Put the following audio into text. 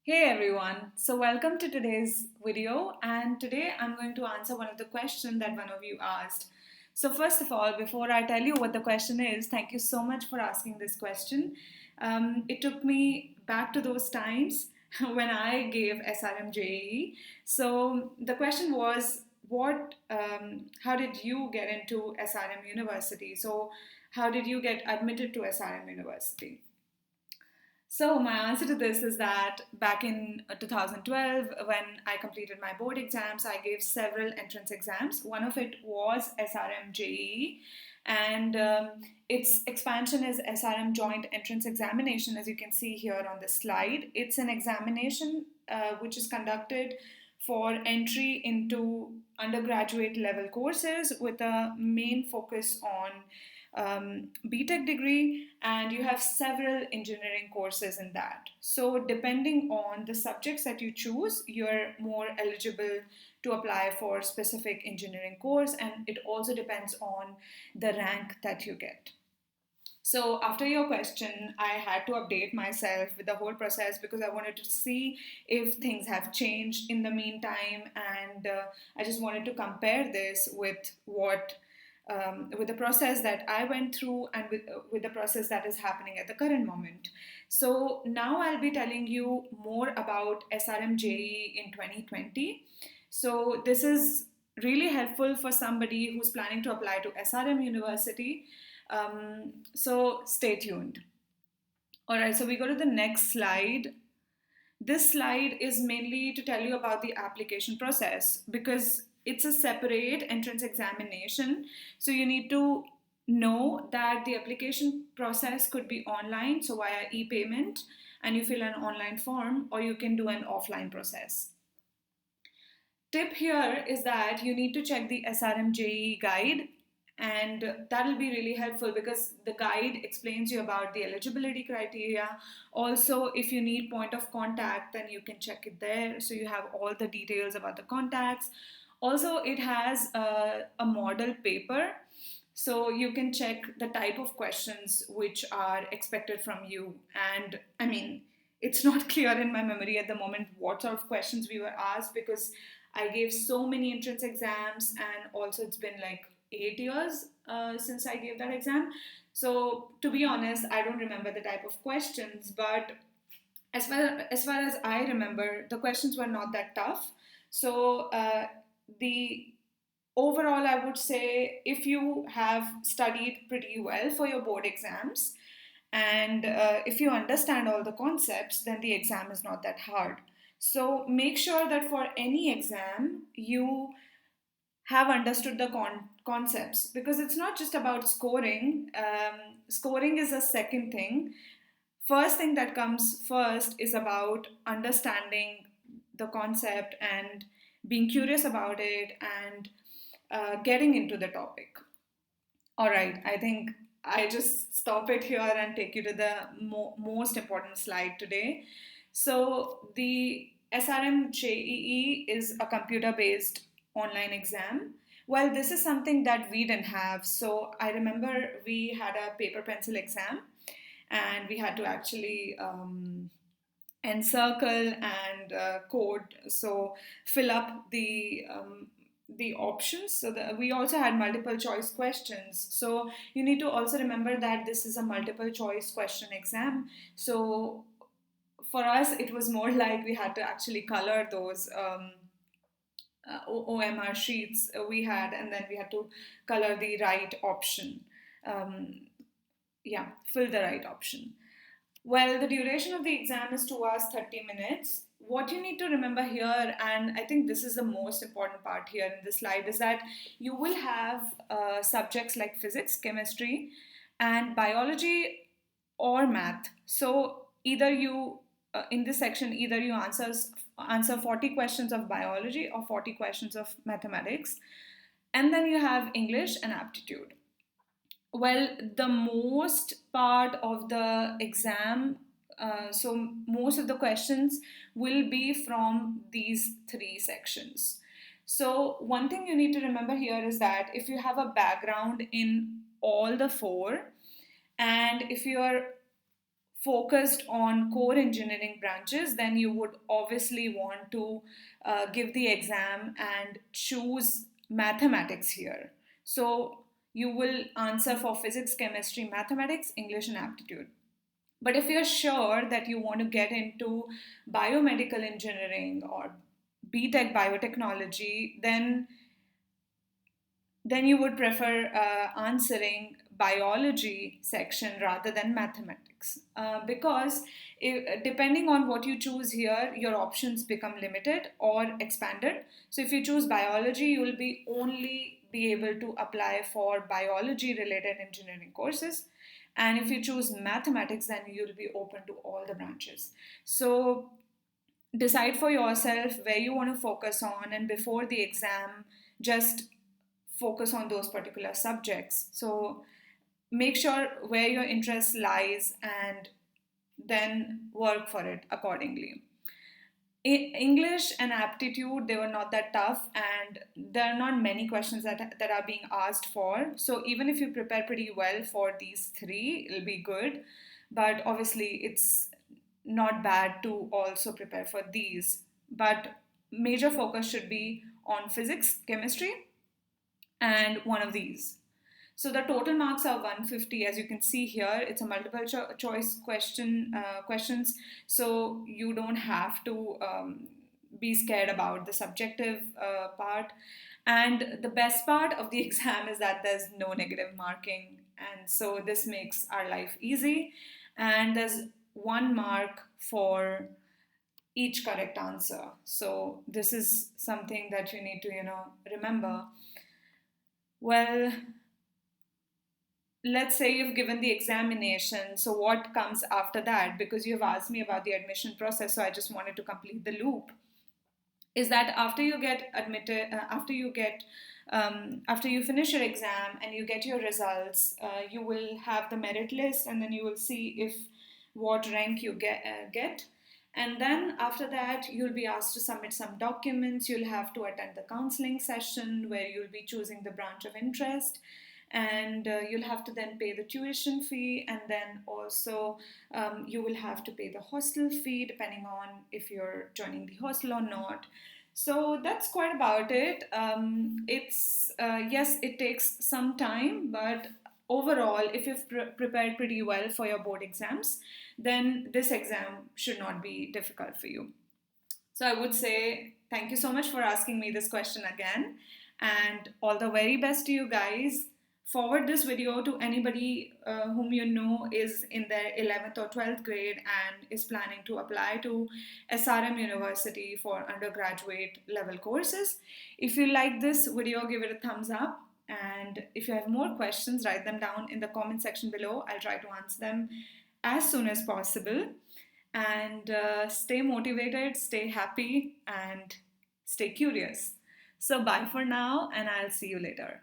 Hey everyone, so welcome to today's video, and today I'm going to answer one of the questions that one of you asked. So first of all, before I tell you what the question is, thank you so much for asking this question. It took me back to those times when I gave SRMJEE. So the question was, how did you get into SRM University? So how did you get admitted to SRM University? So, my answer to this is that back in 2012, when I completed my board exams, I gave several entrance exams. One of it was SRMJEE, and its expansion is SRM Joint Entrance Examination, as you can see here on the slide. It's an examination which is conducted for entry into undergraduate level courses with a main focus on BTech degree, and you have several engineering courses in that. So, depending on the subjects that you choose, you're more eligible to apply for specific engineering course, and it also depends on the rank that you get. So, after your question, I had to update myself with the whole process because I wanted to see if things have changed in the meantime, and I just wanted to compare this with the process that I went through and with the process that is happening at the current moment. So now I'll be telling you more about SRMJE in 2020. So this is really helpful for somebody who's planning to apply to SRM University. So stay tuned. All right, so we go to the next slide. This slide is mainly to tell you about the application process because it's a separate entrance examination. So you need to know that the application process could be online, so via e-payment, and you fill an online form, or you can do an offline process. Tip here is that you need to check the SRMJE guide, and that'll be really helpful because the guide explains you about the eligibility criteria. Also, if you need point of contact, then you can check it there, so you have all the details about the contacts. Also, it has a model paper, so you can check the type of questions which are expected from you. And I mean, it's not clear in my memory at the moment what sort of questions we were asked because I gave so many entrance exams, and also it's been like 8 years since I gave that exam. So to be honest, I don't remember the type of questions, but as far as I remember, the questions were not that tough. So the overall, I would say if you have studied pretty well for your board exams and if you understand all the concepts, then the exam is not that hard. So make sure that for any exam, you have understood the concepts because it's not just about scoring. Scoring is a second thing. First thing that comes first is about understanding the concept and being curious about it and getting into the topic. All right, I think I just stop it here and take you to the most important slide today. So, the SRM JEE is a computer based online exam. Well, this is something that we didn't have. So, I remember we had a paper pencil exam and we had to actually encircle and code, so fill up the options. So we also had multiple choice questions, so you need to also remember that this is a multiple choice question exam. So for us it was more like we had to actually color those OMR sheets we had, and then we had to color the right option. um, yeah, fill the right option. Well, the duration of the exam is 2 hours 30 minutes. What you need to remember here, and I think this is the most important part here in this slide, is that you will have subjects like physics, chemistry, and biology or math. So either you, in this section, either you answer 40 questions of biology or 40 questions of mathematics, and then you have English and aptitude. Well, the most part of the exam, so most of the questions will be from these three sections. So, one thing you need to remember here is that if you have a background in all the four, and if you are focused on core engineering branches, then you would obviously want to give the exam and choose mathematics here. So you will answer for physics, chemistry, mathematics, English, and aptitude. But if you're sure that you want to get into biomedical engineering or BTech biotechnology, then you would prefer answering biology section rather than mathematics, because depending on what you choose here, your options become limited or expanded. So if you choose biology, you will be only be able to apply for biology related engineering courses, and if you choose mathematics, then you'll be open to all the branches. So decide for yourself where you want to focus on, and before the exam, just focus on those particular subjects. So make sure where your interest lies and then work for it accordingly. English and aptitude, they were not that tough, and there are not many questions that are being asked for. So even if you prepare pretty well for these three, it'll be good. But obviously, it's not bad to also prepare for these. But major focus should be on physics, chemistry, and one of these. So the total marks are 150, as you can see here. It's a multiple choice questions, so you don't have to be scared about the subjective part. And the best part of the exam is that there's no negative marking, and so this makes our life easy. And there's 1 mark for each correct answer. So this is something that you need to, remember. Well, let's say you've given the examination, so what comes after that? Because you've asked me about the admission process, so I just wanted to complete the loop. Is that after you get admitted, after you finish your exam and you get your results, you will have the merit list, and then you will see if what rank you get. And then after that, you'll be asked to submit some documents. You'll have to attend the counseling session where you'll be choosing the branch of interest, and you'll have to then pay the tuition fee, and then also you will have to pay the hostel fee depending on if you're joining the hostel or not. So that's quite about it. It's yes, it takes some time, but overall, if you've prepared pretty well for your board exams, then this exam should not be difficult for you. So I would say thank you so much for asking me this question again, and all the very best to you guys. Forward this video to anybody whom you know is in their 11th or 12th grade and is planning to apply to SRM University for undergraduate level courses. If you like this video, give it a thumbs up. And if you have more questions, write them down in the comment section below. I'll try to answer them as soon as possible. And stay motivated, stay happy, and stay curious. So bye for now, and I'll see you later.